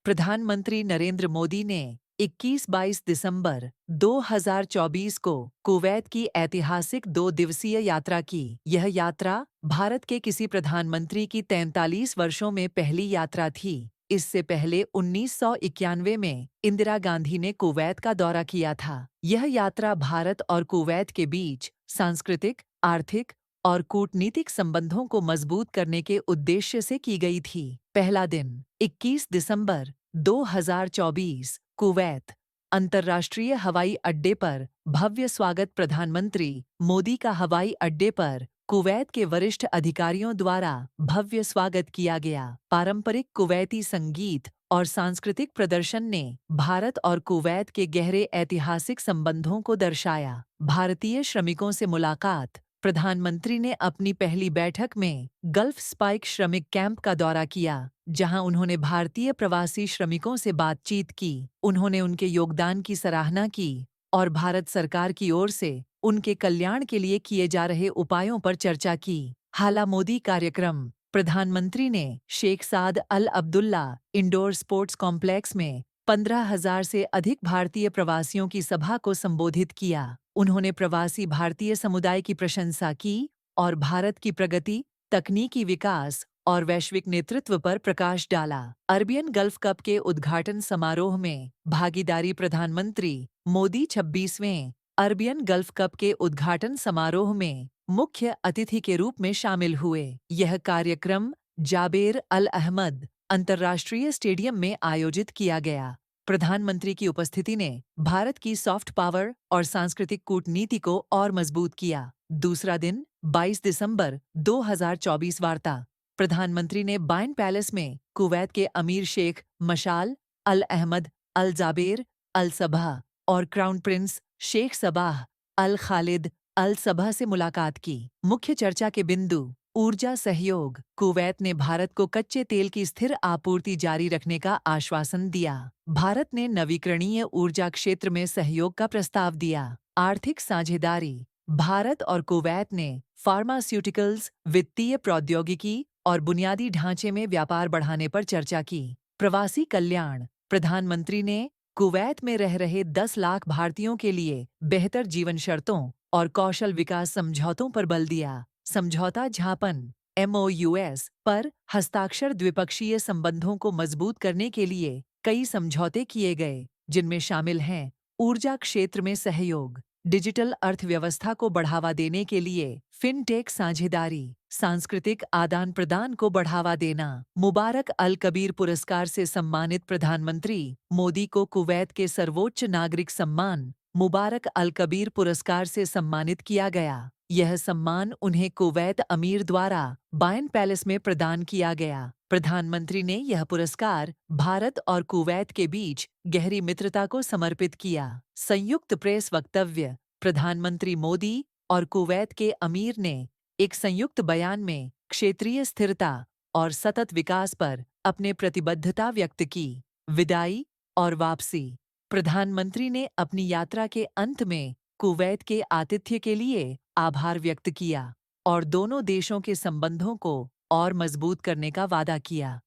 प्रधानमंत्री नरेंद्र मोदी ने 21-22 दिसंबर 2024 को कुवैत की ऐतिहासिक 2 दिवसीय यात्रा की। यह यात्रा भारत के किसी प्रधानमंत्री की 43 वर्षों में पहली यात्रा थी। इससे पहले 1991 में इंदिरा गांधी ने कुवैत का दौरा किया था। यह यात्रा भारत और कुवैत के बीच सांस्कृतिक, आर्थिक और कूटनीतिक संबंधों को मजबूत करने के उद्देश्य से की गई थी। पहला दिन 21 दिसंबर 2024 कुवैत अंतर्राष्ट्रीय हवाई अड्डे पर भव्य स्वागत। प्रधानमंत्री मोदी का हवाई अड्डे पर कुवैत के वरिष्ठ अधिकारियों द्वारा भव्य स्वागत किया गया। पारंपरिक कुवैती संगीत और सांस्कृतिक प्रदर्शन ने भारत और कुवैत के गहरे ऐतिहासिक संबंधों को दर्शाया। भारतीय श्रमिकों से मुलाकात। प्रधानमंत्री ने अपनी पहली बैठक में गल्फ स्पाइक श्रमिक कैंप का दौरा किया, जहां उन्होंने भारतीय प्रवासी श्रमिकों से बातचीत की। उन्होंने उनके योगदान की सराहना की और भारत सरकार की ओर से उनके कल्याण के लिए किए जा रहे उपायों पर चर्चा की। हाला मोदी कार्यक्रम। प्रधानमंत्री ने शेख साद अल अब्दुल्ला इंडोर स्पोर्ट्स कॉम्प्लेक्स में 15,000 से अधिक भारतीय प्रवासियों की सभा को संबोधित किया। उन्होंने प्रवासी भारतीय समुदाय की प्रशंसा की और भारत की प्रगति, तकनीकी विकास और वैश्विक नेतृत्व पर प्रकाश डाला। अरबियन गल्फ कप के उद्घाटन समारोह में भागीदारी। प्रधानमंत्री मोदी 26वें अरबियन गल्फ कप के उद्घाटन समारोह में मुख्य अतिथि के रूप में शामिल हुए। यह कार्यक्रम जाबेर अल अहमद अंतर्राष्ट्रीय स्टेडियम में आयोजित किया गया। प्रधानमंत्री की उपस्थिति ने भारत की सॉफ्ट पावर और सांस्कृतिक कूटनीति को और मजबूत किया। दूसरा दिन 22 दिसंबर 2024 वार्ता। प्रधानमंत्री ने बाइन पैलेस में कुवैत के अमीर शेख मशाल अल अहमद अल जाबेर अल सबह और क्राउन प्रिंस शेख सबाह अल खालिद अल सबह से मुलाकात की। मुख्य चर्चा के बिंदु। ऊर्जा सहयोग। कुवैत ने भारत को कच्चे तेल की स्थिर आपूर्ति जारी रखने का आश्वासन दिया। भारत ने नवीकरणीय ऊर्जा क्षेत्र में सहयोग का प्रस्ताव दिया। आर्थिक साझेदारी। भारत और कुवैत ने फार्मास्यूटिकल्स, वित्तीय प्रौद्योगिकी और बुनियादी ढांचे में व्यापार बढ़ाने पर चर्चा की। प्रवासी कल्याण। प्रधानमंत्री ने कुवैत में रह रहे 10 लाख भारतीयों के लिए बेहतर जीवन शर्तों और कौशल विकास समझौतों पर बल दिया। समझौता ज्ञापन MOUs पर हस्ताक्षर द्विपक्षीय संबंधों को मजबूत करने के लिए कई समझौते किए गए, जिनमें शामिल हैं ऊर्जा क्षेत्र में सहयोग, डिजिटल अर्थव्यवस्था को बढ़ावा देने के लिए फिनटेक साझेदारी, सांस्कृतिक आदान प्रदान को बढ़ावा देना। मुबारक अल कबीर पुरस्कार से सम्मानित। प्रधानमंत्री मोदी को कुवैत के सर्वोच्च नागरिक सम्मान मुबारक अल कबीर पुरस्कार से सम्मानित किया गया। यह सम्मान उन्हें कुवैत अमीर द्वारा बाइन पैलेस में प्रदान किया गया। प्रधानमंत्री ने यह पुरस्कार भारत और कुवैत के बीच गहरी मित्रता को समर्पित किया। संयुक्त प्रेस वक्तव्य। प्रधानमंत्री मोदी और कुवैत के अमीर ने एक संयुक्त बयान में क्षेत्रीय स्थिरता और सतत विकास पर अपने प्रतिबद्धता व्यक्त की। विदाई और वापसी। प्रधानमंत्री ने अपनी यात्रा के अंत में कुवैत के आतिथ्य के लिए आभार व्यक्त किया और दोनों देशों के संबंधों को और मजबूत करने का वादा किया।